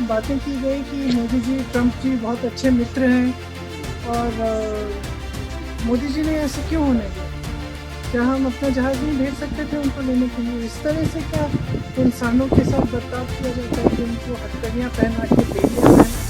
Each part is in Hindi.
बातें की गई कि मोदी जी ट्रंप जी बहुत अच्छे मित्र हैं और मोदी जी ने ऐसे क्यों होने दिया? क्या हम अपना जहाज नहीं भेज सकते थे उनको लेने के लिए? इस तरह से क्या इंसानों के साथ बर्ताव किया जाता है कि उनको हथकड़ियाँ पहना के बेड़ियाँ पहना के?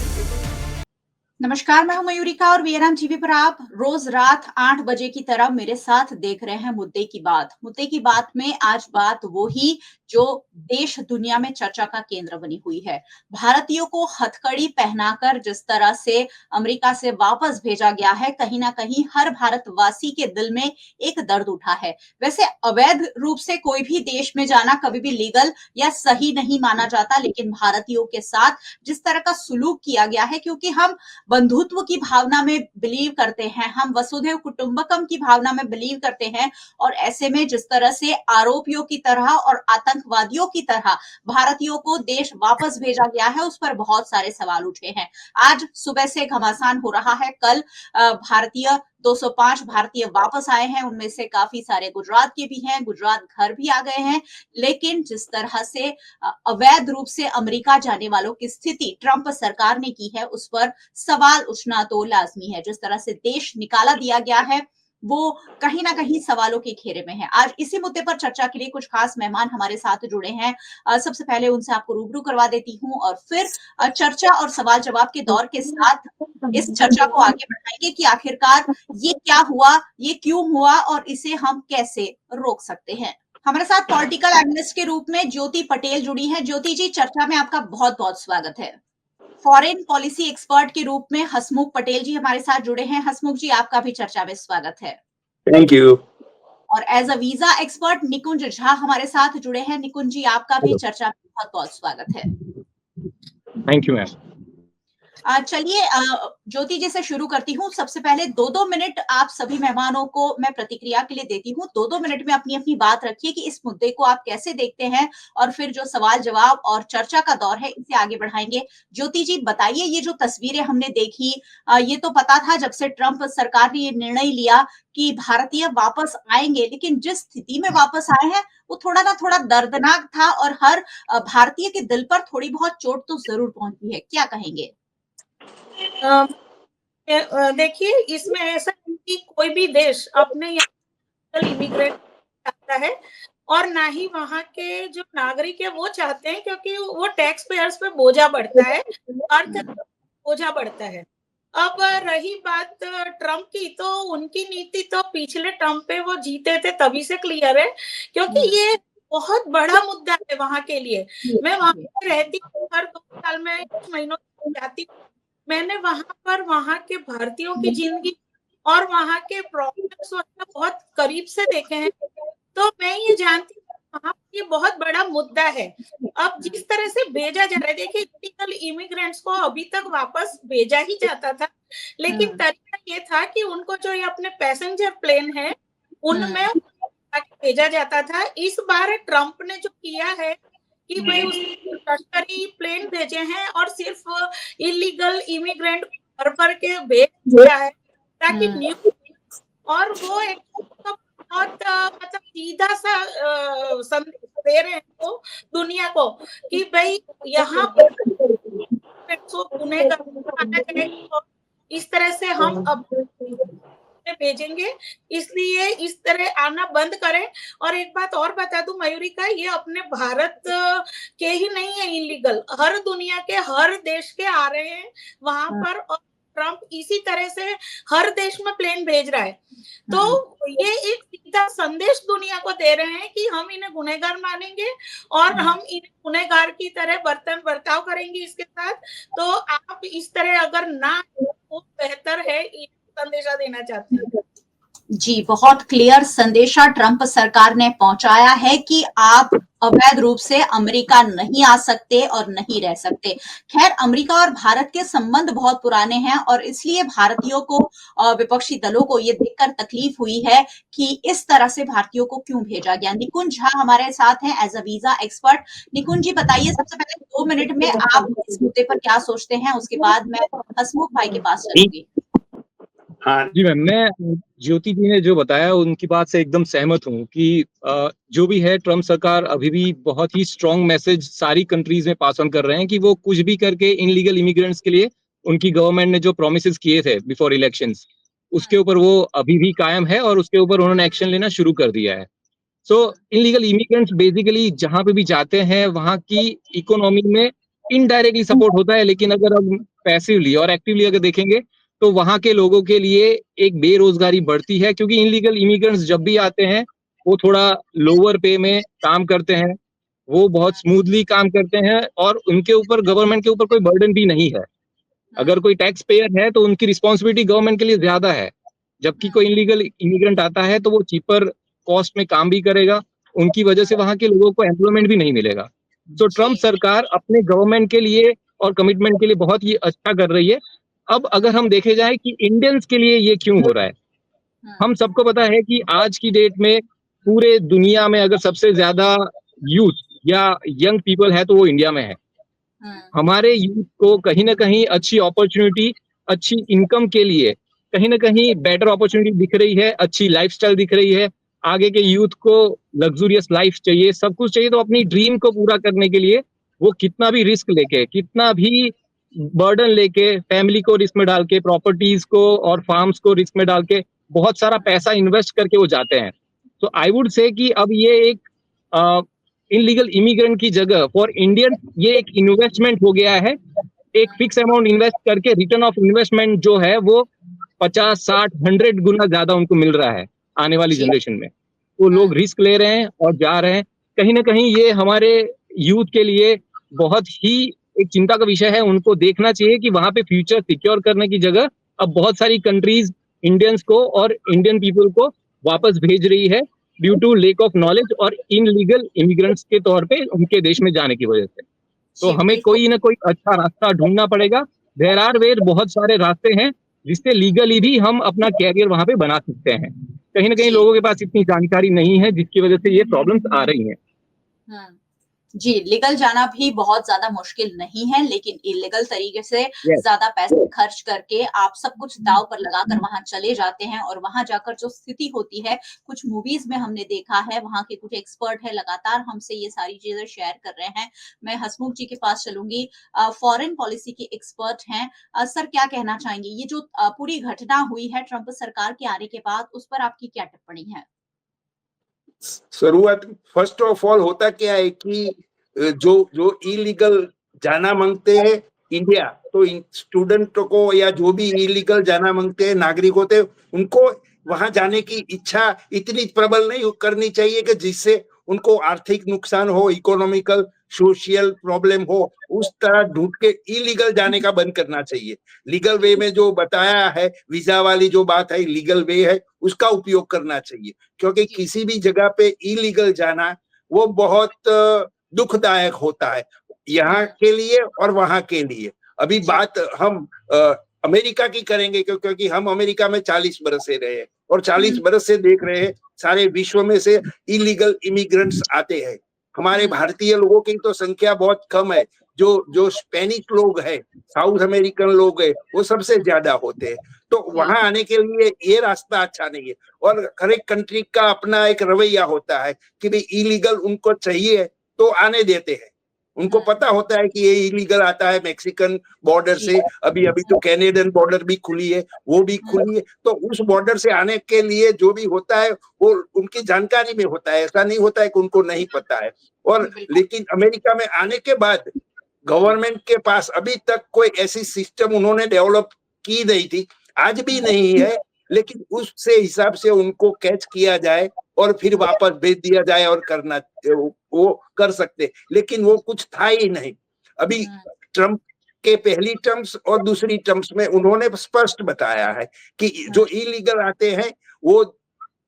नमस्कार, मैं हूं मयूरिका और वीराम टीवी पर आप रोज रात 8 बजे की तरह मेरे साथ देख रहे हैं मुद्दे की बात। मुद्दे की बात में आज बात वो ही जो देश दुनिया में चर्चा का केंद्र बनी हुई है। भारतीयों को हथकड़ी पहनाकर जिस तरह से अमेरिका से वापस भेजा गया है, कहीं ना कहीं हर भारतवासी के दिल में एक दर्द उठा है। वैसे अवैध रूप से कोई भी देश में जाना कभी भी लीगल या सही नहीं माना जाता, लेकिन भारतीयों के साथ जिस तरह का सुलूक किया गया है, क्योंकि हम बंधुत्व की भावना में बिलीव करते हैं, हम वसुधैव कुटुंबकम की भावना में बिलीव करते हैं, और ऐसे में जिस तरह से आरोपियों की तरह और आतंकवादियों की तरह भारतीयों को देश वापस भेजा गया है, उस पर बहुत सारे सवाल उठे हैं। आज सुबह से घमासान हो रहा है। कल भारतीय 205 भारतीय वापस आए हैं, उनमें से काफी सारे गुजरात के भी हैं, गुजरात घर भी आ गए हैं। लेकिन जिस तरह से अवैध रूप से अमेरिका जाने वालों की स्थिति ट्रंप सरकार ने की है, उस पर सवाल उठना तो लाजमी है। जिस तरह से देश निकाला दिया गया है, वो कहीं ना कहीं सवालों के घेरे में है। आज इसी मुद्दे पर चर्चा के लिए कुछ खास मेहमान हमारे साथ जुड़े हैं। सबसे पहले उनसे आपको रूबरू करवा देती हूँ और फिर चर्चा और सवाल जवाब के दौर के साथ इस चर्चा को आगे बढ़ाएंगे कि आखिरकार ये क्या हुआ, ये क्यों हुआ और इसे हम कैसे रोक सकते हैं। हमारे साथ पॉलिटिकल एनालिस्ट के रूप में ज्योति पटेल जुड़ी हैं। ज्योति जी, चर्चा में आपका बहुत बहुत स्वागत है। फॉरेन पॉलिसी एक्सपर्ट के रूप में हसमुख पटेल जी हमारे साथ जुड़े हैं। हसमुख जी, आपका भी चर्चा में स्वागत है। Thank you. और एज अ वीजा एक्सपर्ट निकुंज झा हमारे साथ जुड़े हैं। निकुंज जी, आपका भी चर्चा में बहुत बहुत स्वागत है। Thank you ma'am. चलिए, ज्योति जी से शुरू करती हूँ। सबसे पहले 2-2 मिनट आप सभी मेहमानों को मैं प्रतिक्रिया के लिए देती हूँ। 2-2 मिनट में अपनी अपनी बात रखिए कि इस मुद्दे को आप कैसे देखते हैं, और फिर जो सवाल जवाब और चर्चा का दौर है इसे आगे बढ़ाएंगे। ज्योति जी, बताइए, ये जो तस्वीरें हमने देखी, ये तो पता था जब से ट्रंप सरकार ने ये निर्णय लिया कि भारतीय वापस आएंगे, लेकिन जिस स्थिति में वापस आए हैं वो थोड़ा ना थोड़ा दर्दनाक था, और हर भारतीय के दिल पर थोड़ी बहुत चोट तो जरूर पहुंची है। क्या कहेंगे? देखिए, इसमें ऐसा है कि कोई भी देश अपने यहाँ इमिग्रेट चाहता है और ना ही वहाँ के जो नागरिक है वो चाहते हैं, क्योंकि वो टैक्स पेयर्स पे बोझा बढ़ता है, अर्थ बोझा बढ़ता है। अब रही बात ट्रम्प की, तो उनकी नीति तो पिछले ट्रम्प पे वो जीते थे तभी से क्लियर है, क्योंकि ये बहुत बड़ा मुद्दा है वहाँ के लिए। मैं वहाँ पे रहती हूँ, हर 2 साल में कुछ महीनों जाती हूँ। मैंने वहां पर वहां के भारतीयों की जिंदगी और वहां के प्रॉब्लम्स बहुत करीब से देखे हैं, तो मैं ये जानती हूँ वहां ये बहुत बड़ा मुद्दा है। अब जिस तरह से भेजा जा रहा है, देखिए, इलीगल इमिग्रेंट्स को अभी तक वापस भेजा ही जाता था, लेकिन तरीका ये था कि उनको जो ये अपने पैसेंजर प्लेन है उनमें भेजा जाता था। इस बार ट्रंप ने जो किया है कि भाई उसने तस्करी प्लेन भेजे हैं और सिर्फ इलीगल इमिग्रेंट भर भर के भेज दिया है, ताकि न्यूज, और वो एक बहुत मतलब सीधा सा संदेश दे रहे हैं वो दुनिया को कि भाई यहाँ पर गुनहगार आना जाएगा, इस तरह से हम अब भेजेंगे, इसलिए इस तरह आना बंद करें। और एक बात और बता दूं मयूरिका, ये अपने भारत के ही नहीं है इलीगल, हर दुनिया के हर देश के आ रहे हैं वहां पर, और ट्रंप इसी तरह से हर देश में प्लेन भेज रहा है। तो ये एक सीधा संदेश दुनिया को दे रहे हैं कि हम इन्हें गुनहगार मानेंगे और हम इन्हें गुनहगार की तरह बर्ताव करेंगे इसके साथ। तो आप इस तरह अगर ना हो बेहतर है, संदेशा देना चाहते हैं। जी, बहुत क्लियर संदेशा ट्रंप सरकार ने पहुंचाया है कि आप अवैध रूप से अमेरिका नहीं आ सकते और नहीं रह सकते। खैर, अमेरिका और भारत के संबंध बहुत पुराने हैं, और इसलिए भारतीयों को, विपक्षी दलों को ये देखकर तकलीफ हुई है कि इस तरह से भारतीयों को क्यों भेजा गया। निकुंज झा हमारे साथ हैं एज अ वीजा एक्सपर्ट। निकुंज जी, बताइए, सबसे पहले 2 मिनट में आप इस मुद्दे पर क्या सोचते हैं, उसके बाद मैं हसमुख भाई के पास चलूंगी। हाँ जी मैम, मैं ज्योति जी ने जो बताया उनकी बात से एकदम सहमत हूँ कि जो भी है ट्रम्प सरकार अभी भी बहुत ही स्ट्रॉन्ग मैसेज सारी कंट्रीज में पास ऑन कर रहे हैं कि वो कुछ भी करके इनलीगल इमिग्रेंट्स के लिए उनकी गवर्नमेंट ने जो प्रोमिस किए थे बिफोर इलेक्शंस, उसके ऊपर वो अभी भी कायम है और उसके ऊपर उन्होंने एक्शन लेना शुरू कर दिया है। सो इनलीगल इमिग्रेंट्स बेसिकली जहां पे भी जाते हैं वहां की इकोनॉमी में इनडायरेक्टली सपोर्ट होता है, लेकिन अगर हम पैसिवली और एक्टिवली अगर देखेंगे तो वहां के लोगों के लिए एक बेरोजगारी बढ़ती है, क्योंकि इनलीगल इमिग्रेंट्स जब भी आते हैं वो थोड़ा लोअर पे में काम करते हैं, वो बहुत स्मूथली काम करते हैं और उनके ऊपर गवर्नमेंट के ऊपर कोई बर्डन भी नहीं है। अगर कोई टैक्स पेयर है तो उनकी रिस्पॉन्सिबिलिटी गवर्नमेंट के लिए ज्यादा है, जबकि कोई इनलीगल इमिग्रेंट आता है तो वो चीपर कॉस्ट में काम भी करेगा, उनकी वजह से वहां के लोगों को एम्प्लॉयमेंट भी नहीं मिलेगा। तो ट्रम्प सरकार अपने गवर्नमेंट के लिए और कमिटमेंट के लिए बहुत ही अच्छा कर रही है। अब अगर हम देखे जाए कि इंडियंस के लिए ये क्यों हो रहा है, हम सबको पता है कि आज की डेट में पूरे दुनिया में अगर सबसे ज्यादा यूथ या यंग पीपल है तो वो इंडिया में है। हमारे यूथ को कहीं ना कहीं अच्छी अपॉर्चुनिटी, अच्छी इनकम के लिए कहीं ना कहीं बेटर अपॉर्चुनिटी दिख रही है, अच्छी लाइफस्टाइल दिख रही है। आगे के यूथ को लग्जूरियस लाइफ चाहिए, सब कुछ चाहिए, तो अपनी ड्रीम को पूरा करने के लिए वो कितना भी रिस्क लेके, कितना भी बर्डन लेके, फैमिली को रिस्क में डाल के, प्रॉपर्टीज को और फार्म्स को रिस्क में डाल के बहुत सारा पैसा इन्वेस्ट करके वो जाते हैं। तो आई वुड से कि अब ये एक इनलीगल इमिग्रेंट की जगह फॉर इंडियन ये एक इन्वेस्टमेंट हो गया है। एक फिक्स अमाउंट इन्वेस्ट करके रिटर्न ऑफ इन्वेस्टमेंट जो है वो 50, 60, 100 गुना ज्यादा उनको मिल रहा है आने वाली जनरेशन में। वो लोग रिस्क ले रहे हैं और जा रहे हैं। कहीं ना कहीं ये हमारे यूथ के लिए बहुत ही एक चिंता का विषय है। उनको देखना चाहिए कि वहां पे फ्यूचर सिक्योर करने की जगह अब बहुत सारी कंट्रीज इंडियंस को और इंडियन पीपल को वापस भेज रही है due to lack of knowledge और इनलीगल इमिग्रेंट्स के तौर पे उनके देश में जाने की वजह से। तो हमें कोई ना कोई अच्छा रास्ता ढूंढना पड़ेगा। देयर आर वेयर बहुत सारे रास्ते हैं जिससे लीगली भी हम अपना कैरियर वहां पे बना सकते हैं। कहीं ना कहीं लोगों के पास इतनी जानकारी नहीं है जिसकी वजह से ये प्रॉब्लम्स आ रही हैं। जी, लीगल जाना भी बहुत ज्यादा मुश्किल नहीं है, लेकिन इलीगल तरीके से ज्यादा पैसे खर्च करके आप सब कुछ दांव पर लगाकर वहां चले जाते हैं और वहां जाकर जो स्थिति होती है, कुछ मूवीज में हमने देखा है, वहां के कुछ एक्सपर्ट है लगातार हमसे ये सारी चीजें शेयर कर रहे हैं। मैं हसमुख जी के पास चलूंगी, फॉरेन पॉलिसी के एक्सपर्ट हैं। सर, क्या कहना चाहेंगे, ये जो पूरी घटना हुई है ट्रंप सरकार के आने के बाद, उस पर आपकी क्या टिप्पणी है? शुरुआत फर्स्ट ऑफ ऑल होता क्या है कि जो जो इलीगल जाना मांगते हैं इंडिया, तो स्टूडेंट को या जो भी इलीगल जाना मांगते हैं नागरिक होते हैं, उनको वहां जाने की इच्छा इतनी प्रबल नहीं करनी चाहिए कि जिससे उनको आर्थिक नुकसान हो, इकोनॉमिकल सोशल प्रॉब्लम हो। उस तरह ढूंढ के इलीगल जाने का बंद करना चाहिए। लीगल वे में जो बताया है, वीजा वाली जो बात है, लीगल वे है, उसका उपयोग करना चाहिए। क्योंकि किसी भी जगह पे इलीगल जाना वो बहुत दुखदायक होता है, यहाँ के लिए और वहां के लिए। अभी बात हम अमेरिका की करेंगे क्योंकि हम अमेरिका में 40 बरस से रहे हैं और 40 बरस से देख रहे हैं सारे विश्व में से इलीगल इमिग्रेंट्स आते हैं। हमारे भारतीय लोगों की तो संख्या बहुत कम है। जो स्पेनिश लोग हैं, साउथ अमेरिकन लोग हैं, वो सबसे ज्यादा होते हैं। तो वहां आने के लिए ये रास्ता अच्छा नहीं है। और हर एक कंट्री का अपना एक रवैया होता है कि भाई इलीगल उनको चाहिए तो आने देते हैं। उनको पता होता है कि ये इलीगल आता है मैक्सिकन बॉर्डर से, अभी तो कैनेडियन बॉर्डर भी खुली है, वो भी खुली है। तो उस बॉर्डर से आने के लिए जो भी होता है वो उनकी जानकारी में होता है, ऐसा नहीं होता है कि उनको नहीं पता है। और लेकिन अमेरिका में आने के बाद गवर्नमेंट के पास अभी तक कोई ऐसी सिस्टम उन्होंने डेवलप की नहीं थी, आज भी नहीं है, लेकिन उससे हिसाब से उनको कैच किया जाए और फिर वापस भेज दिया जाए और करना वो कर सकते, लेकिन वो कुछ था ही नहीं। अभी ट्रम्प के पहली टर्म्स और दूसरी टर्म्स में उन्होंने स्पष्ट बताया है कि जो इलीगल आते हैं वो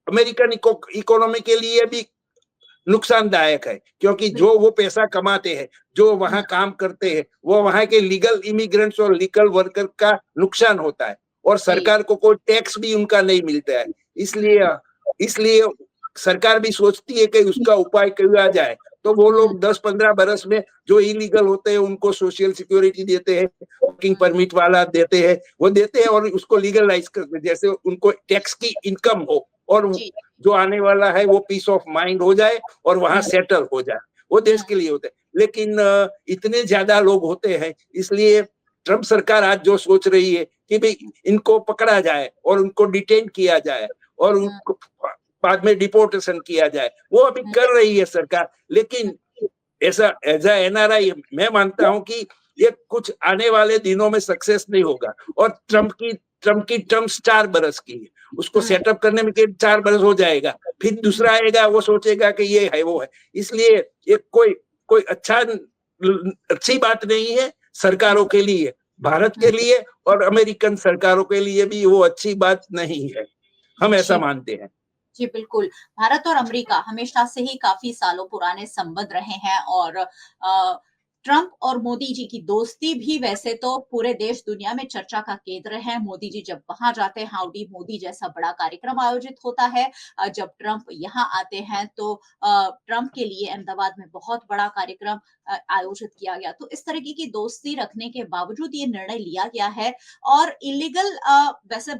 अमेरिकन इकोनॉमी के लिए भी नुकसानदायक है, क्योंकि जो वो पैसा कमाते हैं, जो वहां काम करते हैं, वो वहां के लीगल इमिग्रेंट्स और लीगल वर्कर का नुकसान होता है और सरकार को कोई टैक्स भी उनका नहीं मिलता है। इसलिए सरकार भी सोचती है कि उसका उपाय किया जाए। तो वो लोग 10-15 बरस में जो इलीगल होते हैं उनको सोशल सिक्योरिटी देते हैं, वर्किंग परमिट वाला देते हैं, वो देते हैं और उसको लीगलाइज करते हैं, जैसे उनको टैक्स की इनकम हो और जो आने वाला है वो पीस ऑफ माइंड हो जाए और वहां सेटल हो जाए। वो देश के लिए होते हैं। लेकिन इतने ज्यादा लोग होते हैं, इसलिए ट्रम्प सरकार आज जो सोच रही है कि भाई इनको पकड़ा जाए और उनको डिटेन किया जाए और उनको बाद में डिपोर्टेशन किया जाए, वो अभी कर रही है सरकार। लेकिन ऐसा एज ए एनआरआई मैं मानता हूं कि ये कुछ आने वाले दिनों में सक्सेस नहीं होगा। और ट्रम्प की टर्म 4 बरस की है, उसको सेटअप करने में 4 बरस हो जाएगा, फिर दूसरा आएगा, वो सोचेगा कि ये है वो है। इसलिए ये कोई अच्छी बात नहीं है सरकारों के लिए, भारत के लिए और अमेरिकन सरकारों के लिए भी वो अच्छी बात नहीं है, हम ऐसा मानते हैं। जी बिल्कुल, भारत और अमेरिका हमेशा से ही काफी सालों पुराने संबंध रहे हैं और ट्रंप और मोदी जी की दोस्ती भी वैसे तो पूरे देश दुनिया में चर्चा का केंद्र है। मोदी जी जब वहां जाते हैं, हाउडी मोदी जैसा बड़ा कार्यक्रम आयोजित होता है। जब ट्रंप यहाँ आते हैं तो ट्रंप के लिए अहमदाबाद में बहुत बड़ा कार्यक्रम आयोजित किया गया। तो इस तरीके की दोस्ती रखने के बावजूद ये निर्णय लिया गया है। और इलीगल वैसे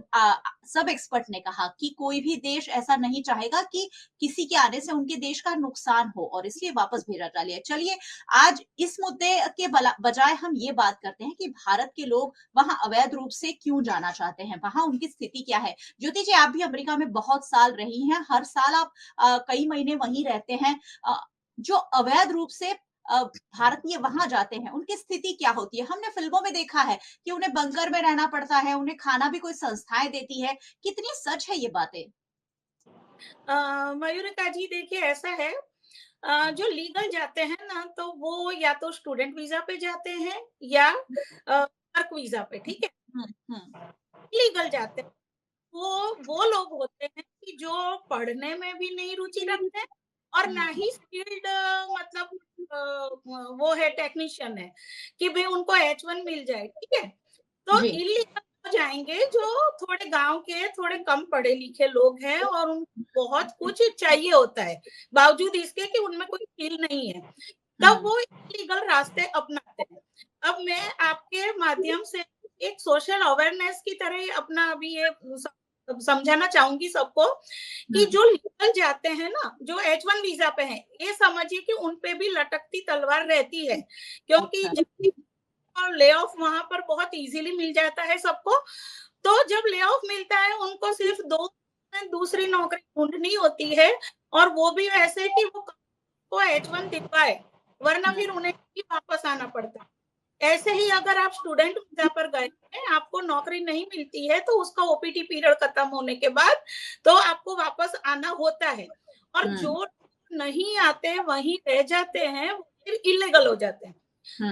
सब एक्सपर्ट ने कहा कि कोई भी देश ऐसा नहीं चाहेगा कि किसी के आने से उनके देश का नुकसान हो और इसलिए वापस भेजा जा लिया। चलिए आज इस मुद्दे के बजाय हम ये बात करते हैं कि भारत के लोग वहां अवैध रूप से क्यों जाना चाहते हैं, वहां उनकी स्थिति क्या है। ज्योति जी, आप भी अमेरिका में बहुत साल रही हैं, हर साल आप कई महीने वहीं रहते हैं। जो अवैध रूप से भारतीय वहां जाते हैं उनकी स्थिति क्या होती है? हमने फिल्मों में देखा है कि उन्हें बंकर में रहना पड़ता है, उन्हें खाना भी कोई संस्थाएं देती है। कितनी सच है ये बातें? मयूरिका जी, देखिए ऐसा है, जो लीगल जाते हैं ना तो वो या तो स्टूडेंट वीजा पे जाते हैं या वर्क वीजा पे, ठीक है। लीगल जाते हैं वो लोग होते हैं कि जो पढ़ने में भी नहीं रुचि रखते हैं और ना ही स्किल्ड, मतलब वो है टेक्नीशियन है कि भाई उनको H1 मिल जाए, ठीक है। तो इलीगल हो जाएंगे जो थोड़े गांव के थोड़े कम पढ़े लिखे लोग हैं और उनको बहुत कुछ चाहिए होता है बावजूद इसके कि उनमें कोई स्किल नहीं है, तब वो इलीगल रास्ते अपनाते हैं। अब मैं आपके माध्यम से एक सोशल अवेयरनेस की तरह अपना अभी ये समझाना चाहूंगी सबको कि जो लीगल जाते हैं ना, जो H1 वीजा पे हैं, ये समझिए कि उनपे भी लटकती तलवार रहती है, क्योंकि और ले ऑफ वहां पर बहुत इजीली मिल जाता है सबको। तो जब ले ऑफ मिलता है उनको सिर्फ दूसरी नौकरी ढूंढनी होती है और वो भी ऐसे कि वो H1 दिखाए, वरना फिर उन्हें भी वापस आना पड़ता है। ऐसे ही अगर आप स्टूडेंट वीजा पर गए हैं, आपको नौकरी नहीं मिलती है तो उसका OPT पीरियड खत्म होने के बाद तो आपको वापस आना होता है। और जो नहीं आते वहीं रह जाते हैं, वो फिर इलीगल हो जाते हैं।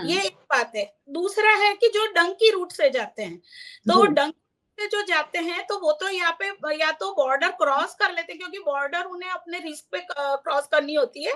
ये एक बात है। दूसरा है कि जो डंकी रूट से जाते हैं, तो डंकी से जो जाते हैं तो वो तो यहाँ पे या तो बॉर्डर क्रॉस कर लेते हैं, क्योंकि बॉर्डर उन्हें अपने रिस्क पे क्रॉस करनी होती है।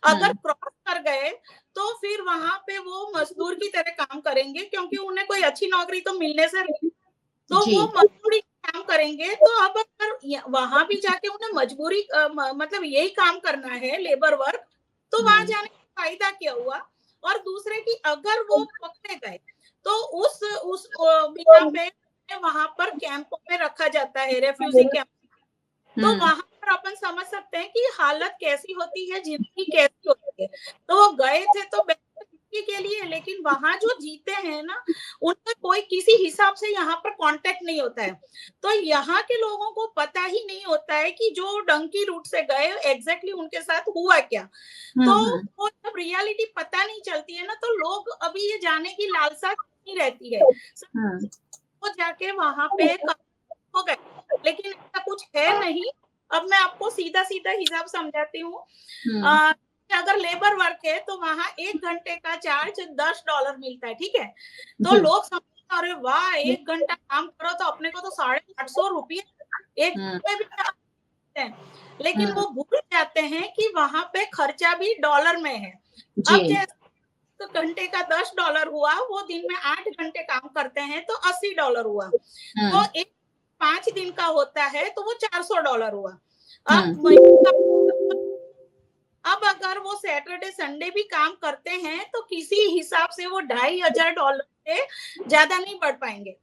अगर क्रॉस कर गए तो फिर वहां पे वो मजदूर की तरह काम करेंगे, क्योंकि उन्हें कोई अच्छी नौकरी तो मिलने से तो वो मजदूरी काम करेंगे। तो अब अगर वहां भी जाके उन्हें मजबूरी मतलब यही काम करना है, लेबर वर्क, तो वहां जाने का फायदा क्या हुआ। और दूसरे की अगर वो पकड़े गए तो उस बिना पे वहां पर कैंपों में रखा जाता है, रेफ्यूजी कैंप। तो वहां पर अपन समझ सकते हैं कि हालत कैसी होती है, जिंदगी कैसी होती है। तो वो गए थे तो के लिए, लेकिन वहां जो जीते हैं ना, उनका कोई किसी हिसाब से यहाँ पर कांटेक्ट नहीं होता है। तो यहाँ के लोगों को पता ही नहीं होता है कि जो डंकी रूट से गए एग्जैक्टली उनके साथ हुआ क्या। तो वो जब रियलिटी पता नहीं चलती है ना, तो लोग अभी ये जाने की लालसा नहीं रहती है, वो जाके वहां पे हो गए। लेकिन ऐसा कुछ है नहीं। अब मैं आपको सीधा सीधा हिसाब समझाती हूँ। अगर लेबर वर्क है तो वहां 1 घंटे का चार्ज $10 मिलता है, ठीक है। तो लोग समझते अरे वाह, 1 घंटा काम करो तो अपने को तो 850 रुपये एक घंटे भी हैं। लेकिन वो भूल जाते हैं कि वहां पे खर्चा भी डॉलर में है। अब जैसे तो घंटे का $10 हुआ, वो दिन में 8 घंटे काम करते हैं तो $80 हुआ। तो 5 दिन का होता है तो वो $400 हुआ। अब अगर वो सैटरडे संडे भी काम करते हैं तो किसी हिसाब से वो $2,500 से ज्यादा नहीं बढ़ पाएंगे।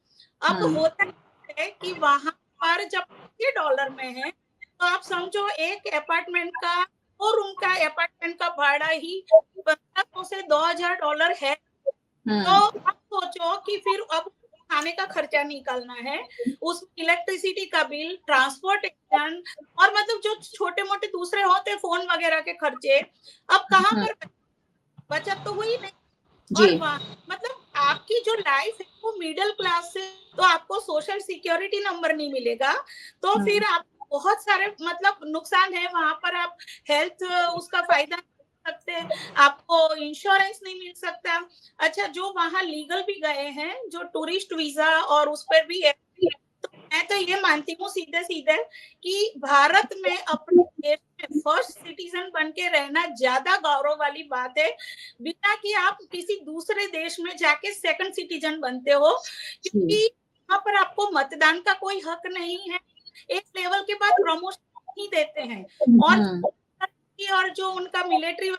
अब होता है कि वहां पर जब $80 में है तो आप समझो एक अपार्टमेंट का 2 रूम का अपार्टमेंट का भाड़ा ही $1,500 से $2,000 है। तो आप सोचो कि फिर अब खाने का खर्चा निकालना है, उस इलेक्ट्रिसिटी का बिल, ट्रांसपोर्टेशन और मतलब जो छोटे मोटे दूसरे होते फोन वगैरह के खर्चे, अब कहाँ पर बचत तो हुई नहीं। और मतलब आपकी जो लाइफ है वो मिडिल क्लास से, तो आपको सोशल सिक्योरिटी नंबर नहीं मिलेगा, तो फिर आपको बहुत सारे मतलब नुकसान है। वहां पर आप हेल्थ उसका फायदा सकते हैं, आपको इंश्योरेंस नहीं मिल सकता। अच्छा, जो वहां लीगल भी गए हैं, जो टूरिस्ट वीजा और उस पर भी है, तो मैं तो ये मानती हूँ सीधे सीधे कि भारत में अपने देश में फर्स्ट सिटीजन बन के रहना ज्यादा गौरव वाली बात है, बिना कि आप किसी दूसरे देश में जाके सेकंड सिटीजन बनते हो, क्योंकि वहां पर आपको मतदान का कोई हक नहीं है। एक लेवल के बाद प्रमोशन नहीं देते हैं। और जो उनका मिलिट्री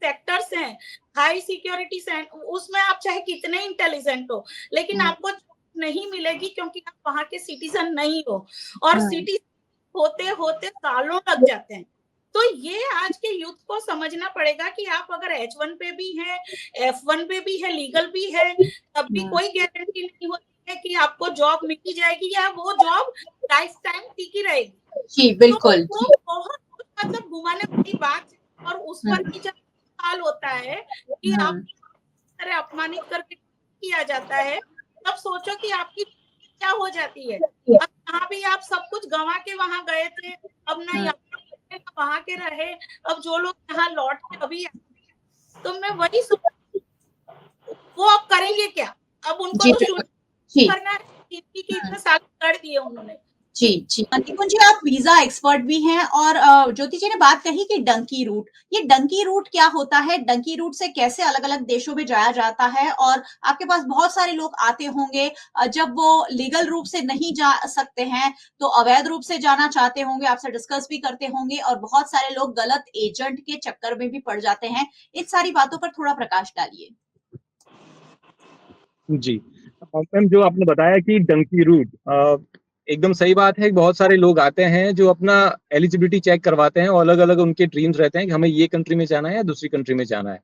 सेक्टर्स हैं, हाई सिक्योरिटी उसमें आप चाहे कितने इंटेलिजेंट हो, लेकिन आपको नहीं मिलेगी क्योंकि आप वहां के सिटीजन नहीं हो, और सिटीजन होते होते सालों लग जाते हैं। तो ये आज के यूथ को समझना पड़ेगा कि आप अगर H1 पे भी हैं, F1 पे भी है, लीगल भी है, तब भी कोई गारंटी नहीं होती है कि आपको जॉब मिल जाएगी या वो जॉब लाइफ टाइम टिकी रहेगी। जी बिल्कुल। तो बहुत मतलब घुमाने वाली बात है, और उस पर भी जब सवाल होता है कि आप तरह अपमानित करके किया जाता है, तब सोचो कि आपकी क्या हो जाती है। अब यहाँ भी आप सब कुछ गंवा के वहां गए थे, अब ना यहाँ वहां के रहे, अब जो लोग यहाँ लौट के अभी, तो मैं वही वो अब करेंगे क्या? अब उनको तो करना है, इतने साल कर दिए उन्होंने। जी जी, निपुण जी आप वीजा एक्सपर्ट भी हैं, और ज्योति जी ने बात कही कि डंकी रूट, ये डंकी रूट क्या होता है, डंकी रूट से कैसे अलग अलग देशों में जाया जाता है, और आपके पास बहुत सारे लोग आते होंगे जब वो लीगल रूप से नहीं जा सकते हैं तो अवैध रूप से जाना चाहते होंगे, आपसे डिस्कस भी करते होंगे, और बहुत सारे लोग गलत एजेंट के चक्कर में भी पड़ जाते हैं। इन सारी बातों पर थोड़ा प्रकाश डालिए। जी मैम, जो आपने बताया कि डंकी रूट, एकदम सही बात है। बहुत सारे लोग आते हैं जो अपना एलिजिबिलिटी चेक करवाते हैं, और अलग अलग उनके ड्रीम्स रहते हैं कि हमें ये कंट्री में जाना है या दूसरी कंट्री में जाना है।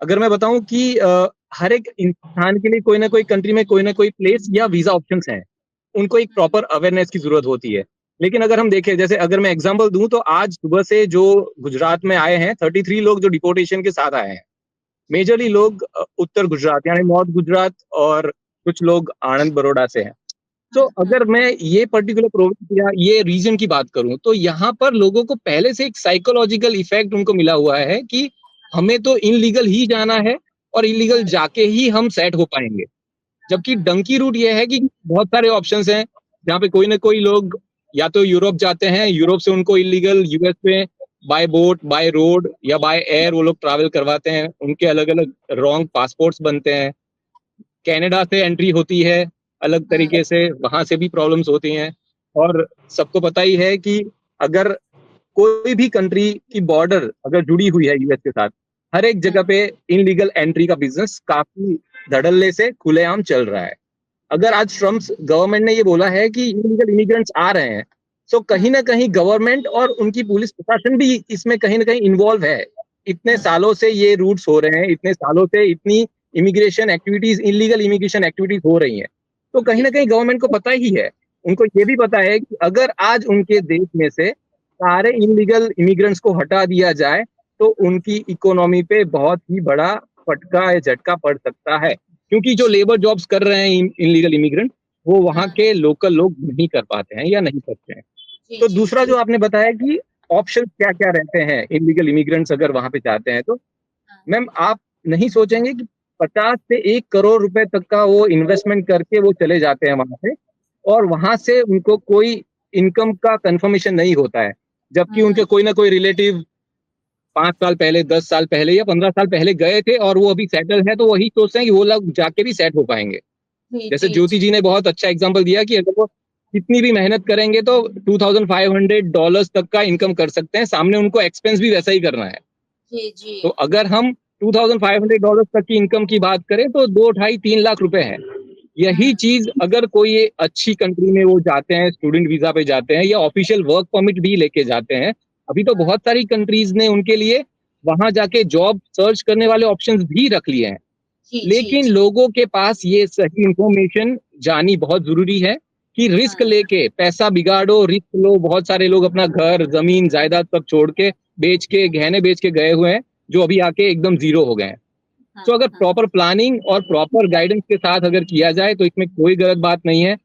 अगर मैं बताऊं कि हर एक इंसान के लिए कोई ना कोई कंट्री में कोई ना कोई प्लेस या वीजा ऑप्शंस हैं, उनको एक प्रॉपर अवेयरनेस की जरूरत होती है। लेकिन अगर हम देखें, जैसे अगर मैं एग्जांपल दूं, तो आज सुबह से जो गुजरात में आए हैं 33 लोग जो डिपोर्टेशन के साथ आए हैं, मेजरली लोग उत्तर गुजरात यानी नॉर्थ गुजरात, और कुछ लोग आनंद बड़ौदा से हैं। तो अगर मैं ये पर्टिकुलर प्रोविंस या ये रीजन की बात करूं, तो यहाँ पर लोगों को पहले से एक साइकोलॉजिकल इफेक्ट उनको मिला हुआ है कि हमें तो इनलीगल ही जाना है, और इलीगल जाके ही हम सेट हो पाएंगे। जबकि डंकी रूट ये है कि बहुत सारे ऑप्शंस हैं, जहाँ पे कोई ना कोई लोग या तो यूरोप जाते हैं, यूरोप से उनको इलीगल यूएस में बाय बोट, बाय रोड या बाय एयर वो लोग ट्रैवल करवाते हैं, उनके अलग अलग रॉन्ग पासपोर्ट्स बनते हैं। कनाडा से एंट्री होती है अलग तरीके से, वहां से भी प्रॉब्लम्स होती हैं। और सबको पता ही है कि अगर कोई भी कंट्री की बॉर्डर अगर जुड़ी हुई है यूएस के साथ, हर एक जगह पे इनलीगल एंट्री का बिजनेस काफी धड़ल्ले से खुलेआम चल रहा है। अगर आज ट्रम्प गवर्नमेंट ने ये बोला है कि इलीगल इमिग्रेंट्स आ रहे हैं, तो कहीं ना कहीं गवर्नमेंट और उनकी पुलिस प्रशासन भी इसमें कहीं ना कहीं इन्वॉल्व है। इतने सालों से ये रूट्स हो रहे हैं, इतने सालों से इतनी immigration activities, illegal immigration activities हो रही हैं, तो कहीं ना कहीं गवर्नमेंट को पता ही है, उनको ये भी पता है कि अगर आज उनके देश में से सारे इलीगल इमिग्रेंट्स को हटा दिया जाए तो उनकी इकोनॉमी पे बहुत ही बड़ा फटका या झटका पड़ सकता है, क्योंकि जो लेबर जॉब्स कर रहे हैं इलीगल इमिग्रेंट, वो वहां के लोकल लोग नहीं कर पाते हैं या नहीं करते हैं। तो दूसरा जो आपने बताया कि ऑप्शन क्या क्या रहते हैं इलीगल इमिग्रेंट्स अगर वहां पे जाते हैं, तो मैम आप नहीं सोचेंगे कि 50 से 1 करोड़ रुपए तक का वो इन्वेस्टमेंट करके वो चले जाते हैं वहां से, और वहां से उनको कोई इनकम का कंफर्मेशन नहीं होता है, जबकि उनके कोई ना कोई रिलेटिव 5 साल पहले, 10 साल पहले या 15 साल पहले गए थे और वो अभी सेटल है, तो वही सोचते हैं कि वो लोग जाके भी सेट हो पाएंगे। जैसे ज्योति जी ने बहुत अच्छा एग्जांपल दिया कि अगर वो कितनी भी मेहनत करेंगे तो $2,500 तक का इनकम कर सकते हैं, सामने उनको एक्सपेंस भी वैसा ही करना है। जी जी। तो अगर हम $2,500 तक की इनकम की बात करें तो 2-2.5-3 लाख रुपए है। यही चीज अगर कोई अच्छी कंट्री में वो जाते हैं, स्टूडेंट वीजा पे जाते हैं या ऑफिशियल वर्क परमिट भी लेके जाते हैं, अभी तो बहुत सारी कंट्रीज ने उनके लिए वहां जाके जॉब सर्च करने वाले ऑप्शंस भी रख लिए हैं। जी जी लेकिन जी। लोगों के पास ये सही इंफॉर्मेशन जानी बहुत जरूरी है कि रिस्क लेके पैसा बिगाड़ो, रिस्क लो। बहुत सारे लोग अपना घर, जमीन, जायदाद सब छोड़ के, बेच के, गहने बेच के गए हुए हैं, जो अभी आके एकदम जीरो हो गए हैं। तो अगर प्रॉपर प्लानिंग और प्रॉपर गाइडेंस के साथ अगर किया जाए तो इसमें कोई गलत बात नहीं है।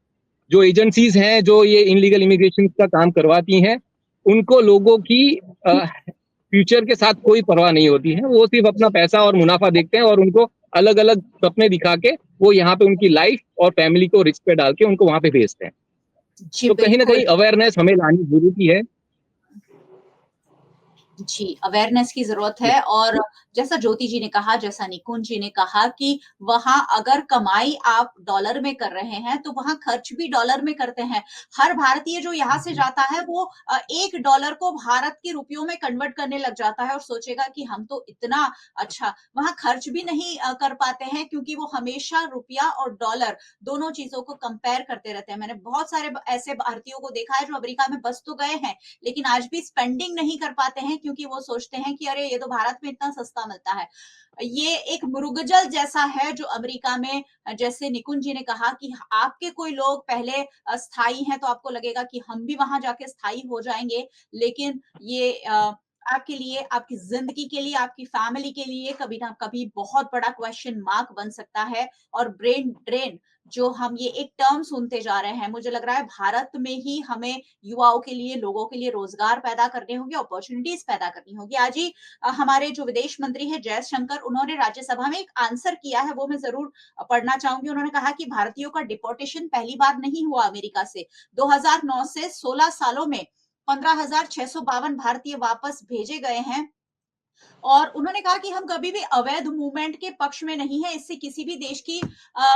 जो एजेंसीज हैं जो ये इनलीगल इमिग्रेशन का काम करवाती हैं, उनको लोगों की फ्यूचर के साथ कोई परवाह नहीं होती है। वो सिर्फ अपना पैसा और मुनाफा देखते हैं और उनको अलग अलग सपने दिखा के वो यहाँ पे उनकी लाइफ और फैमिली को रिस्क पे डाल के उनको वहां पे भेजते हैं। जी तो कहीं ना बिल्कुल। कहीं अवेयरनेस हमें लानी जरूरी है। जी, अवेयरनेस की ज़रूरत है और जैसा ज्योति जी ने कहा, जैसा निकुंज जी ने कहा कि वहाँ अगर कमाई आप डॉलर में कर रहे हैं, तो वहाँ खर्च भी डॉलर में करते हैं। हर भारतीय जो यहाँ से जाता है वो $1 को भारत के रुपयों में कन्वर्ट करने लग जाता है और सोचेगा कि हम तो इतना अच्छा वहाँ खर्च भी नहीं कर पाते हैं क्योंकि वो हमेशा रुपया और डॉलर दोनों चीज़ों को कंपेयर करते रहते हैं। मैंने बहुत सारे ऐसे भारतीयों को देखा है जो अमेरिका में बस तो गए हैं, लेकिन आज भी स्पेंडिंग नहीं कर पाते हैं क्योंकि वो सोचते हैं कि अरे ये तो भारत में इतना सस्ता मिलता है। ये एक मुर्गजल जैसा है जो अमेरिका में जैसे निकुंज जी ने कहा कि आपके कोई लोग पहले स्थायी हैं तो आपको लगेगा कि हम भी वहां जाके स्थायी हो जाएंगे, लेकिन ये आपके लिए, आपकी जिंदगी के लिए, आपकी फैमिली के लिए कभी ना कभी बहुत बड़ा क्वेश्चन मार्क बन सकता है। और ब्रेन ड्रेन जो हम ये एक टर्म सुनते जा रहे हैं, मुझे लग रहा है भारत में ही हमें युवाओं के लिए, लोगों के लिए रोजगार पैदा करने होंगे, अपॉर्चुनिटीज पैदा करनी होगी। आज ही हमारे जो विदेश मंत्री है जयशंकर, उन्होंने राज्यसभा में एक आंसर किया है, वो मैं जरूर पढ़ना चाहूंगी। उन्होंने कहा कि भारतीयों का डिपोर्टेशन पहली बार नहीं हुआ अमेरिका से। 2009 से 16 सालों में 15,652 भारतीय वापस भेजे गए हैं। और उन्होंने कहा कि हम कभी भी अवैध मूवमेंट के पक्ष में नहीं है, इससे किसी भी देश की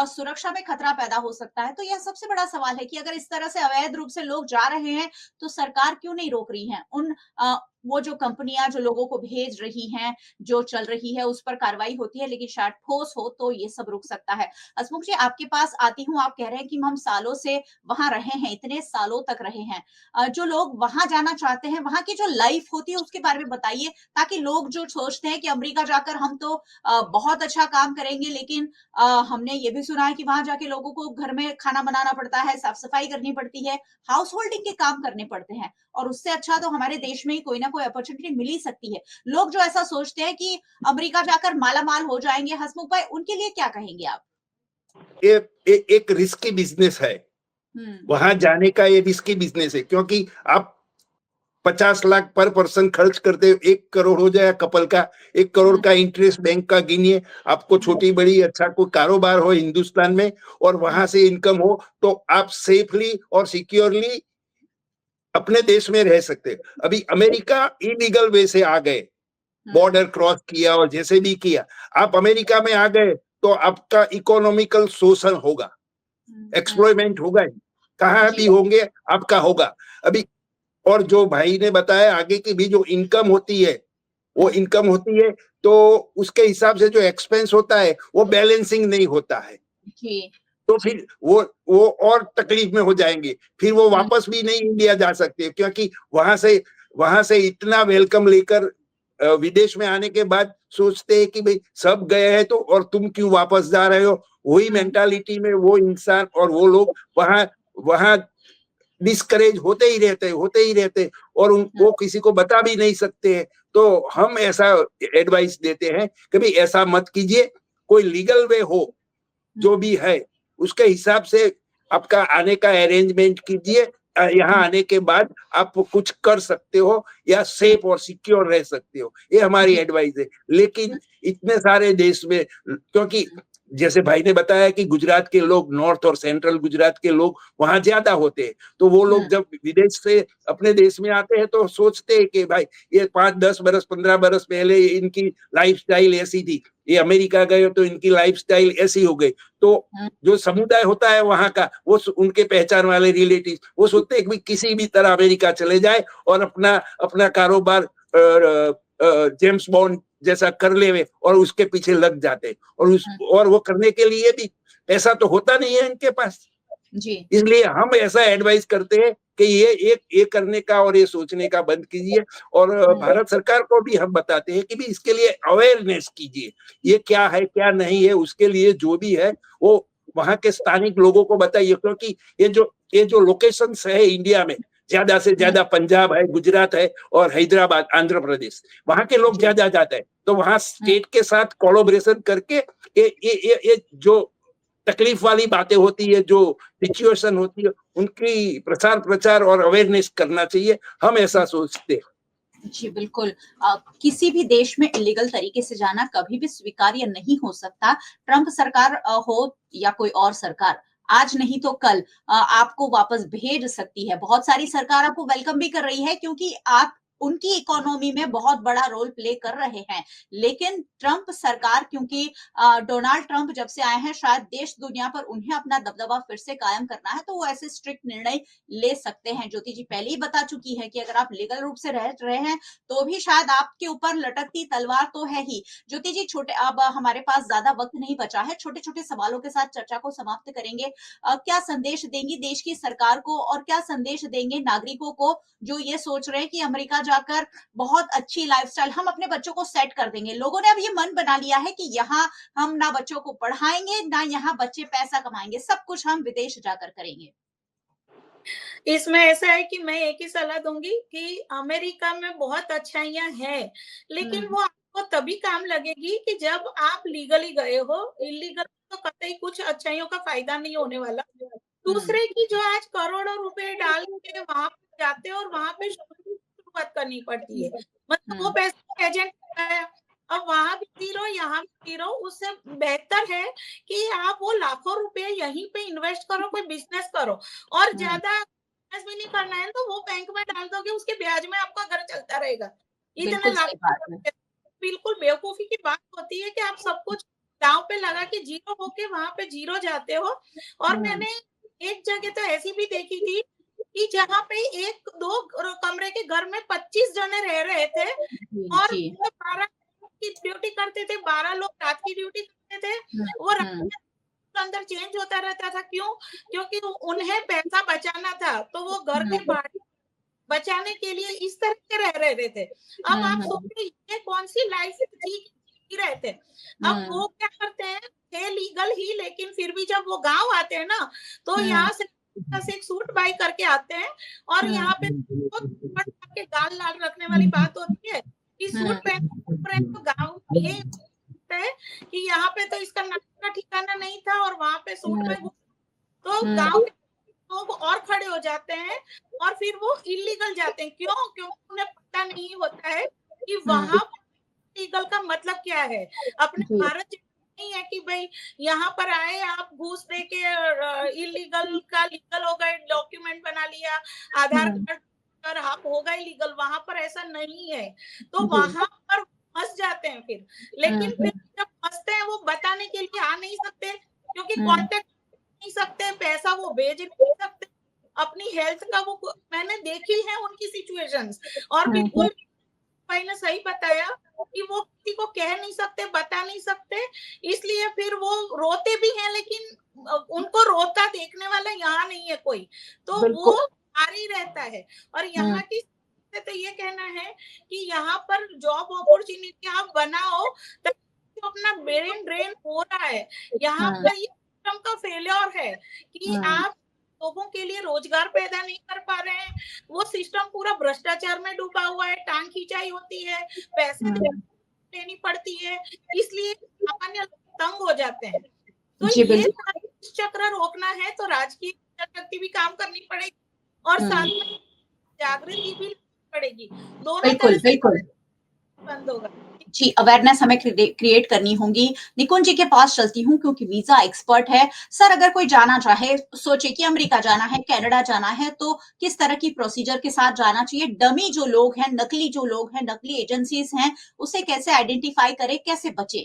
सुरक्षा में खतरा पैदा हो सकता है। तो यह सबसे बड़ा सवाल है कि अगर इस तरह से अवैध रूप से लोग जा रहे हैं, तो सरकार क्यों नहीं रोक रही है? वो जो कंपनियां जो लोगों को भेज रही हैं, जो चल रही है, उस पर कार्रवाई होती है, लेकिन शायद ठोस हो तो ये सब रुक सकता है। हसमुख जी, आपके पास आती हूँ। आप कह रहे हैं कि हम सालों से वहां रहे हैं, इतने सालों तक रहे हैं। जो लोग वहां जाना चाहते हैं, वहां की जो लाइफ होती है उसके बारे में बताइए, ताकि लोग जो सोचते हैं कि अमेरिका जाकर हम तो बहुत अच्छा काम करेंगे, लेकिन हमने ये भी सुना है कि वहां जाके लोगों को घर में खाना बनाना पड़ता है, साफ सफाई करनी पड़ती है, हाउस होल्डिंग के काम करने पड़ते हैं, और उससे अच्छा तो हमारे देश में ही कोई ना कोई अपॉर्चुनिटी मिल ही सकती है। लोग जो ऐसा सोचते हैं कि अमेरिका जाकर माला माल हो जाएंगे, हसमुख भाई, उनके लिए क्या कहेंगे आप? एक रिस्की बिजनेस है। वहां जाने का ये रिस्की बिजनेस है, क्योंकि आप 50 लाख पर पर्सन खर्च करते हो, 1 करोड़ हो जाए कपल का, 1 करोड़ का इंटरेस्ट बैंक का गिनिए। आपको छोटी बड़ी अच्छा कोई कारोबार हो हिंदुस्तान में और वहां से इनकम हो, तो आप सेफली और सिक्योरली अपने देश में रह सकते। अभी अमेरिका इलीगल वे से आ गए, बॉर्डर क्रॉस किया और जैसे भी किया, आप अमेरिका में आ गए तो आपका इकोनॉमिकल शोषण होगा, एक्सप्लॉयमेंट होगा, कहाँ भी होंगे आपका होगा। अभी और जो भाई ने बताया आगे की भी जो इनकम होती है, वो इनकम होती है तो उसके हिसाब से जो एक्सपेंस होता है वो बैलेंसिंग नहीं होता है, तो फिर वो और तकलीफ में हो जाएंगे, फिर वो वापस भी नहीं इंडिया जा सकते, क्योंकि वहां से इतना वेलकम लेकर विदेश में आने के बाद सोचते हैं कि भाई सब गए हैं तो और तुम क्यों वापस जा रहे हो। वही मेंटालिटी में वो इंसान और वो लोग वहां डिस्करेज होते ही रहते और उनको किसी को बता भी नहीं सकते हैं। तो हम ऐसा एडवाइस देते हैं, कभी ऐसा मत कीजिए, कोई लीगल वे हो जो भी है उसके हिसाब से आपका आने का अरेंजमेंट कीजिए। यहाँ आने के बाद आप कुछ कर सकते हो या सेफ और सिक्योर रह सकते हो, ये हमारी एडवाइस है। लेकिन इतने सारे देश में, क्योंकि जैसे भाई ने बताया कि गुजरात के लोग, नॉर्थ और सेंट्रल गुजरात के लोग वहां ज्यादा होते हैं, तो वो लोग जब विदेश से अपने देश में आते हैं तो सोचते हैं कि भाई ये 5-10 बरस 15 बरस पहले इनकी लाइफस्टाइल ऐसी थी, ये अमेरिका गए तो इनकी लाइफस्टाइल ऐसी हो गई। तो जो समुदाय होता है वहां का, वो उनके पहचान वाले रिलेटिव वो सोचते हैं कि किसी भी तरह अमेरिका चले जाए और अपना कारोबार जेम्स बॉन्ड जैसा कर ले और उसके पीछे लग जाते और वो करने के लिए भी पैसा तो होता नहीं है इनके पास जी इसलिए हम ऐसा एडवाइस करते हैं कि ये करने का और ये सोचने का बंद कीजिए और भारत सरकार को भी हम बताते हैं कि भी इसके लिए अवेयरनेस कीजिए ये क्या है क्या नहीं है उसके लिए जो भी है वो वहां के स्थानिक लोगों को बताइए क्योंकि ये जो लोकेशंस है इंडिया में ज्यादा से ज्यादा पंजाब है गुजरात है और हैदराबाद आंध्र प्रदेश वहां के लोग ज्यादा जाते हैं तो वहां स्टेट के साथ कोलैबोरेशन करके ये जो तकलीफ वाली बातें होती है जो सिचुएशन होती है उनकी प्रचार और अवेयरनेस करना चाहिए हम ऐसा सोचते हैं जी बिल्कुल। किसी भी देश में इलीगल तरीके से जाना कभी भी स्वीकार्य नहीं हो सकता। ट्रंप सरकार हो या कोई और सरकार, आज नहीं तो कल आपको वापस भेज सकती है। बहुत सारी सरकार आपको वेलकम भी कर रही है क्योंकि आप उनकी इकोनॉमी में बहुत बड़ा रोल प्ले कर रहे हैं। लेकिन ट्रंप सरकार क्योंकि डोनाल्ड ट्रंप जब से आए हैं शायद देश दुनिया पर उन्हें अपना दबदबा फिर से कायम करना है तो वो ऐसे स्ट्रिक्ट निर्णय ले सकते हैं। ज्योति जी पहले ही बता चुकी है कि अगर आप लीगल रूप से रह रहे हैं तो भी शायद आपके ऊपर लटकती तलवार तो है ही। ज्योति जी छोटे अब हमारे पास ज्यादा वक्त नहीं बचा है, छोटे छोटे सवालों के साथ चर्चा को समाप्त करेंगे। क्या संदेश देंगी देश की सरकार को और क्या संदेश देंगे नागरिकों को जो ये सोच रहे हैं कि अमेरिका जाकर बहुत अच्छी लाइफस्टाइल हम अपने बच्चों को सेट कर देंगे। लोगों ने अब ये मन बना लिया है कि यहाँ हम ना बच्चों को पढ़ाएंगे ना यहाँ बच्चे पैसा कमाएंगे, सब कुछ हम विदेश जाकर करेंगे। इसमें ऐसा है कि मैं एक ही सलाह दूंगी कि अमेरिका में बहुत अच्छाइयां हैं लेकिन वो आपको तभी काम लगेगी कि जब आप लीगली गए हो। इलीगल तो कतई कुछ अच्छाइयों का फायदा नहीं होने वाला। दूसरे की जो आज करोड़ों रुपए डाल के वहां पे जाते हैं और वहां पे शुरुआत करनी पड़ती है। मतलब वो पैसा एजेंट है अब वहां भी जीरो यहाँ भी जीरो। उससे बेहतर है कि आप वो लाखों रुपए यहीं पे इन्वेस्ट करो, कोई बिजनेस करो और ज्यादा बिजनेस भी नहीं करना है तो वो बैंक में डाल दोगे, उसके ब्याज में आपका घर चलता रहेगा। इतने लाख बिल्कुल बेवकूफी की बात होती है कि आप सब कुछ दांव पे लगा के जीरो होके वहां पे जीरो जाते हो। और मैंने एक जगह तो ऐसी भी देखी थी कि जहाँ पे एक दो कमरे के घर में 25 जने रह रहे थे और 12 की ड्यूटी करते थे, 12 लोग रात की ड्यूटी करते थे। वो अंदर चेंज होता रहता था। क्यों? क्योंकि उन्हें पैसा बचाना था तो वो घर के भाड़े बचाने के लिए इस तरह से रह रहे थे। अब आप सोचिए ये कौन सी लाइफ जी रहे थे। अब वो क्या करते हैं थे लीगल ही लेकिन फिर भी जब वो गांव आते हैं ना तो यहाँ से एक सूट बाई करके आते हैं और यहाँ पे के गाल लाल रखने वाली बात होती है कि सूट पहन तो गाँव ये है कि यहाँ पे तो इसका नाम का ठिकाना नहीं था और वहां पे सूट में तो गांव के लोग और खड़े हो जाते हैं और फिर वो इलीगल जाते हैं। क्यों? क्योंकि उन्हें पता नहीं होता है कि वहां लीगल का मतलब क्या है। अपने भारत नहीं है कि भाई यहाँ पर आए आप घूस दे के इलीगल का लीगल हो गए, डॉक्यूमेंट बना लिया, आधार कार्ड पर आप हो गए लीगल। वहां पर ऐसा नहीं है तो वहां पर फंस जाते हैं फिर। लेकिन फिर जब फंसते हैं वो बताने के लिए आ नहीं सकते क्योंकि कांटेक्ट नहीं सकते, पैसा वो भेज नहीं सकते, अपनी हेल्थ का वो मैंने देखी है उनकी सिचुएशंस। और बिल्कुल भाई ने सही बताया कि वो किसी को कह नहीं सकते, बता नहीं सकते, इसलिए फिर वो रोते भी हैं लेकिन उनको रोता देखने वाला यहाँ नहीं है कोई, तो वो भारी रहता है। और यहाँ की तो ये कहना है कि यहाँ पर जॉब अपॉर्चुनिटी आप बनाओ तो अपना ब्रेन ड्रेन हो रहा है। यहाँ पर ये सिस्टम का फेलियर है कि आप लोगों के लिए रोजगार पैदा नहीं कर पा रहे हैं। वो सिस्टम पूरा भ्रष्टाचार में डूबा हुआ है, टांग खींचाई होती है, पैसे देनी पड़ती है, इसलिए सामान्य तंग हो जाते हैं। तो ये चक्र रोकना है तो राजकीय शक्ति भी काम करनी पड़ेगी और साथ में जागृति भी पड़ेगी। दोनों तरह से बंद होगा। जी अवेयरनेस हमें क्रिएट करनी होगी। निकुंज जी के पास चलती हूँ क्योंकि वीजा एक्सपर्ट है। सर अगर कोई जाना चाहे, सोचे कि अमेरिका जाना है, कनाडा जाना है, तो किस तरह की प्रोसीजर के साथ जाना चाहिए? डमी जो लोग हैं, नकली जो लोग हैं, नकली एजेंसीज हैं, उसे कैसे आइडेंटिफाई करें, कैसे बचें?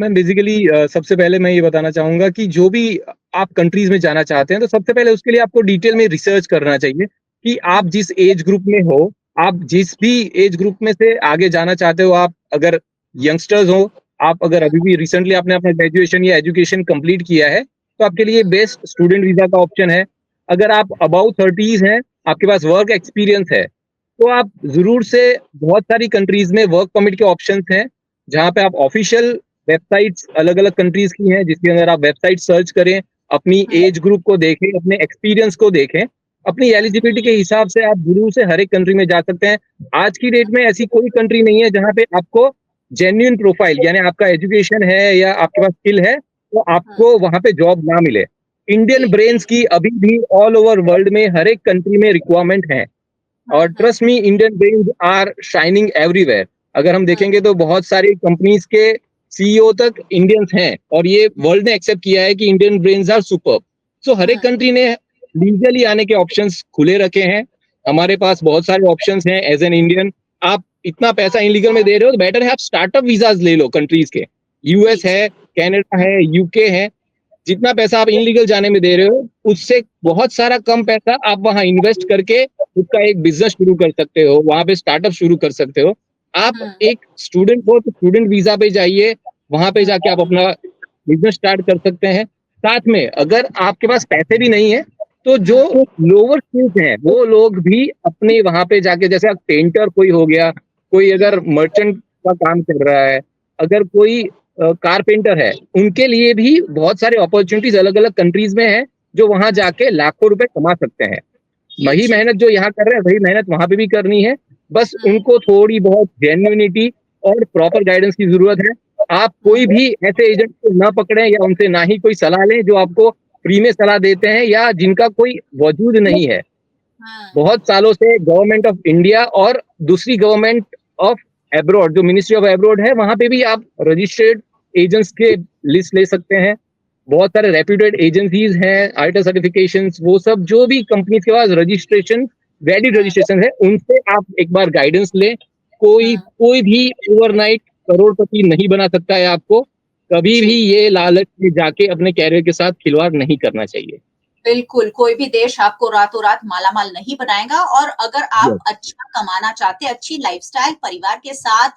मैं बेसिकली सबसे पहले मैं ये बताना चाहूंगा कि जो भी आप कंट्रीज में जाना चाहते हैं तो सबसे पहले उसके लिए आपको डिटेल में रिसर्च करना चाहिए कि आप जिस एज ग्रुप में हो आप जिस भी एज ग्रुप में से आगे जाना चाहते हो, आप अगर यंगस्टर्स हो, आप अगर अभी भी रिसेंटली आपने अपना ग्रेजुएशन या एजुकेशन कंप्लीट किया है, तो आपके लिए बेस्ट स्टूडेंट वीजा का ऑप्शन है। अगर आप अबाउट 30s हैं, आपके पास वर्क एक्सपीरियंस है, तो आप जरूर से, बहुत सारी कंट्रीज में वर्क परमिट के ऑप्शंस हैं, जहां पे आप ऑफिशियल वेबसाइट्स अलग अलग कंट्रीज की हैं, जिसके अंदर आप वेबसाइट सर्च करें, अपनी एज ग्रुप को देखें, अपने एक्सपीरियंस को देखें, अपनी एलिजिबिलिटी के हिसाब से आप जरूर से हर एक कंट्री में जा सकते हैं। आज की डेट में ऐसी कोई कंट्री नहीं है जहां पे आपको जेन्युइन प्रोफाइल, यानी आपका एजुकेशन है या आपके पास स्किल है, तो आपको वहां पे जॉब ना मिले। इंडियन ब्रेन्स की अभी भी ऑल ओवर वर्ल्ड में हर एक कंट्री में रिक्वायरमेंट है, और trust me, Indian brains are shining everywhere. अगर हम देखेंगे तो बहुत सारी कंपनीज के सीईओ तक इंडियंस हैं, और ये वर्ल्ड ने एक्सेप्ट किया है कि इंडियन ब्रेन्स आर सुपर। सो हर एक कंट्री ने लीगली आने के ऑप्शंस खुले रखे हैं। हमारे पास बहुत सारे ऑप्शंस हैं एज एन इंडियन। आप इतना पैसा इनलीगल में दे रहे हो, तो बेटर है आप स्टार्टअप वीजाज ले लो कंट्रीज के। यूएस है, कनाडा है, यूके है। जितना पैसा आप इनलीगल जाने में दे रहे हो, उससे बहुत सारा कम पैसा आप वहां इन्वेस्ट करके उसका एक बिजनेस शुरू कर सकते हो, वहां पे स्टार्टअप शुरू कर सकते हो। आप एक स्टूडेंट हो तो स्टूडेंट वीजा पे जाइए, वहां पे जाके आप अपना बिजनेस स्टार्ट कर सकते हैं। साथ में अगर आपके पास पैसे भी नहीं है, तो जो लोअर स्किल्स हैं वो लोग भी अपने वहां पे जाके, जैसे पेंटर कोई हो गया, कोई अगर मर्चेंट का काम कर रहा है, अगर कोई कारपेंटर है, उनके लिए भी बहुत सारे अपॉर्चुनिटीज अलग अलग कंट्रीज में है, जो वहां जाके लाखों रुपए कमा सकते हैं। वही मेहनत जो यहाँ कर रहे हैं, वही मेहनत वहां पे भी करनी है। बस उनको थोड़ी बहुत जेन्युइनिटी और प्रॉपर गाइडेंस की जरूरत है। आप कोई भी ऐसे एजेंट को ना पकड़ें, या उनसे ना ही कोई सलाह लें जो आपको फ्री में सलाह देते हैं या जिनका कोई वजूद नहीं है। बहुत सालों से गवर्नमेंट ऑफ इंडिया और दूसरी गवर्नमेंट ऑफ एब्रॉड, जो मिनिस्ट्री ऑफ एब्रॉड है, वहां पे भी आप रजिस्टर्ड एजेंट्स के लिस्ट ले सकते हैं। बहुत सारे रेप्यूटेड एजेंसीज हैं, आईटी सर्टिफिकेशंस, वो सब जो भी कंपनी के पास रजिस्ट्रेशन, वैलिड रजिस्ट्रेशन है, उनसे आप एक बार गाइडेंस लें। कोई भी ओवरनाइट करोड़पति नहीं बना सकता है आपको। कभी भी ये लालच में जाके अपने कैरियर के साथ खिलवाड़ नहीं करना चाहिए। बिल्कुल, कोई भी देश आपको रातों-रात मालामाल नहीं बनाएगा, और अगर आप अच्छा कमाना चाहते हैं, अच्छी लाइफ़स्टाइल परिवार के साथ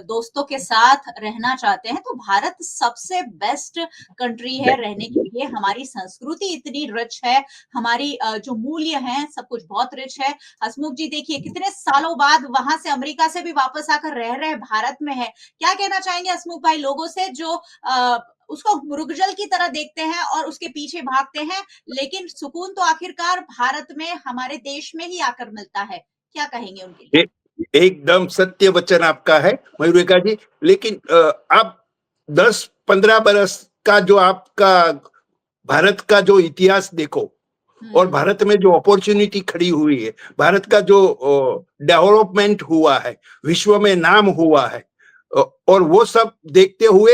दोस्तों के साथ रहना चाहते हैं, तो भारत सबसे बेस्ट कंट्री है रहने के लिए। हमारी संस्कृति इतनी रिच है, हमारी जो मूल्य हैं, सब कुछ बहुत रिच है। हसमुख जी देखिए, कितने सालों बाद वहाँ से, अमेरिका से भी वापस आकर रह रहे भारत में है। क्या कहना चाहेंगे हसमुख भाई लोगों से जो उसको मुर्गजल की तरह देखते हैं और उसके पीछे भागते हैं, लेकिन सुकून तो आखिरकार भारत में, हमारे देश में ही आकर मिलता है। क्या कहेंगे उनके लिए? एकदम सत्य वचन आपका है मयूरिका जी। लेकिन आप 10-15 बरस का जो आपका भारत का जो इतिहास देखो, और भारत में जो अपॉर्चुनिटी खड़ी हुई है, भारत का जो डेवलपमेंट हुआ है, विश्व में नाम हुआ है, और वो सब देखते हुए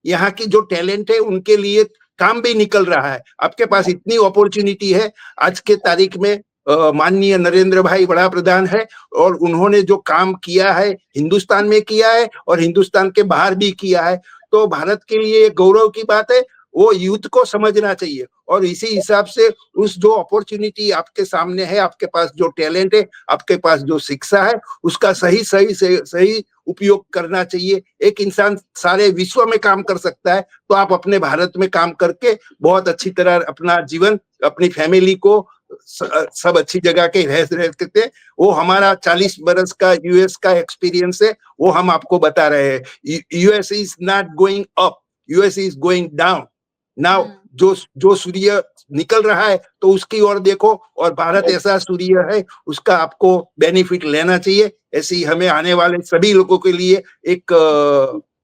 यहाँ की जो टैलेंट है उनके लिए काम भी निकल रहा है। आपके पास इतनी अपॉर्चुनिटी है। आज के तारीख में माननीय नरेंद्र भाई बड़ा प्रधान है, और उन्होंने जो काम किया है हिंदुस्तान में किया है और हिंदुस्तान के बाहर भी किया है, तो भारत के लिए गौरव की बात है। वो यूथ को समझना चाहिए, और इसी हिसाब से उस जो अपॉर्चुनिटी आपके सामने है, आपके पास जो टैलेंट है, आपके पास जो शिक्षा है, उसका सही उपयोग करना चाहिए। एक इंसान सारे विश्व में काम कर सकता है, तो आप अपने भारत में काम करके बहुत अच्छी तरह अपना जीवन, अपनी फैमिली को सब अच्छी जगह के रह सकते हैं। वो हमारा 40 बरस का यूएस का एक्सपीरियंस है, वो हम आपको बता रहे हैं। US is not going up, US is going down. Now जो सूर्य निकल रहा है तो उसकी ओर देखो, और भारत ऐसा सूर्य है, उसका आपको बेनिफिट लेना चाहिए। ऐसी हमें आने वाले सभी लोगों के लिए एक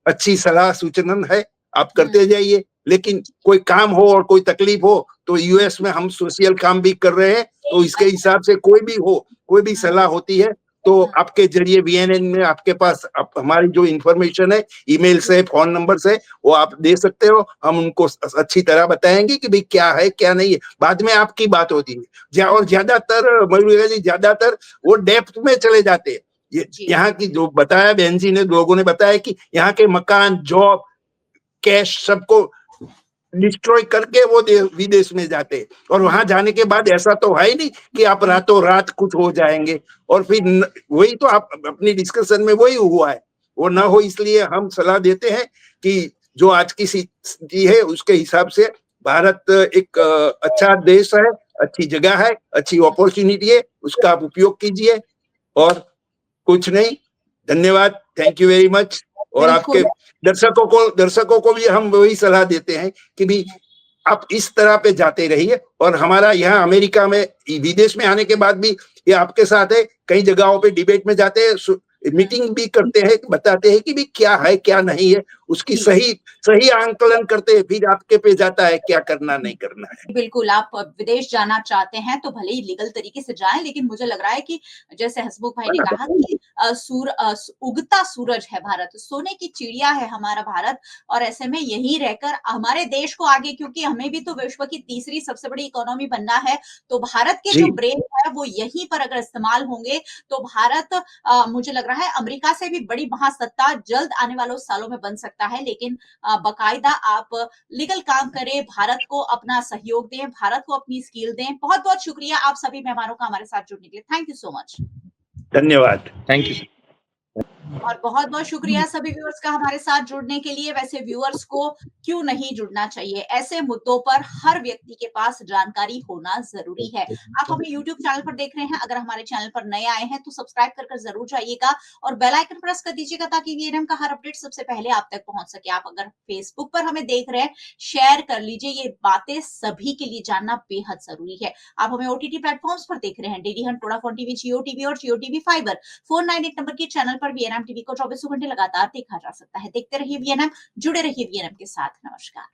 अच्छी सलाह सूचना है, आप करते जाइए। लेकिन कोई काम हो और कोई तकलीफ हो, तो यूएस में हम सोशल काम भी कर रहे हैं, तो इसके हिसाब से कोई भी सलाह होती है तो आपके जरिए वीएनएन में आपके पास हमारी जो इंफॉर्मेशन है, ईमेल से, फोन नंबर से, वो आप दे सकते हो। हम उनको अच्छी तरह बताएंगे कि भाई क्या है क्या नहीं है। बाद में आपकी बात होती है। और ज्यादातर मयूरिका जी, ज्यादातर वो डेप्थ में चले जाते हैं। यहाँ की जो बताया बहन जी ने, लोगों ने बताया कि यहाँ के मकान, जॉब, कैश, सबको डिस्ट्रॉय करके वो विदेश में जाते, और वहां जाने के बाद ऐसा तो है ही नहीं कि आप रातों रात कुछ हो जाएंगे। और फिर वही तो आप अपनी डिस्कशन में वही हुआ है, वो ना हो, इसलिए हम सलाह देते हैं कि जो आज की स्थिति है उसके हिसाब से भारत एक अच्छा देश है, अच्छी जगह है, अच्छी अपॉर्चुनिटी है, उसका आप उपयोग कीजिए। और कुछ नहीं, धन्यवाद, थैंक यू वेरी मच। और आपके दर्शकों को भी हम वही सलाह देते हैं कि भी आप इस तरह पे जाते रहिए। और हमारा यहाँ अमेरिका में विदेश में आने के बाद भी ये आपके साथ है, कई जगहों पे डिबेट में जाते हैं, मीटिंग भी करते हैं, बताते हैं कि भी क्या है क्या नहीं है, उसकी सही आंकलन करते हैं, फिर आपके पे जाता है क्या करना नहीं करना है। बिल्कुल, आप विदेश जाना चाहते हैं तो भले ही लीगल तरीके से जाएं, लेकिन मुझे लग रहा है कि जैसे हसमुख भाई ने कहा कि उगता सूरज है भारत, सोने की चिड़िया है हमारा भारत, और ऐसे में यही रहकर हमारे देश को आगे, क्योंकि हमें भी तो विश्व की तीसरी सबसे बड़ी इकोनॉमी बनना है, तो भारत के जो ब्रेन है वो यहीं पर अगर इस्तेमाल होंगे तो भारत मुझे लग रहा है अमेरिका से भी बड़ी महासत्ता जल्द आने वालों सालों में बन सकता है। लेकिन बाकायदा आप लीगल काम करें, भारत को अपना सहयोग दें, भारत को अपनी स्किल दें। बहुत बहुत शुक्रिया आप सभी मेहमानों का हमारे साथ जुड़ने के लिए। Thank you so much. धन्यवाद, थैंक यू। और बहुत बहुत शुक्रिया सभी व्यूअर्स का हमारे साथ जुड़ने के लिए। वैसे व्यूअर्स को क्यों नहीं जुड़ना चाहिए, ऐसे मुद्दों पर हर व्यक्ति के पास जानकारी होना जरूरी है। आप हमें यूट्यूब चैनल पर देख रहे हैं, अगर हमारे चैनल पर नए आए हैं तो सब्सक्राइब कर जरूर जाइएगा और बेल आइकन प्रेस कर दीजिएगा ताकि वीएनएम का हर अपडेट सबसे पहले आप तक पहुंच सके। आप अगर फेसबुक पर हमें देख रहे हैं, शेयर कर लीजिए, ये बातें सभी के लिए जानना बेहद जरूरी है। आप हमें ओटीटी प्लेटफॉर्म्स पर देख रहे हैं, डेली हंट, वोडाफोन टीवी, जियो टीवी और जियो टीवी फाइबर 498 नंबर के चैनल पर वीएनएम टीवी को 24 घंटे लगातार देखा जा सकता है। देखते रहिए वीएनएम, जुड़े रहिए वीएनएम के साथ। नमस्कार।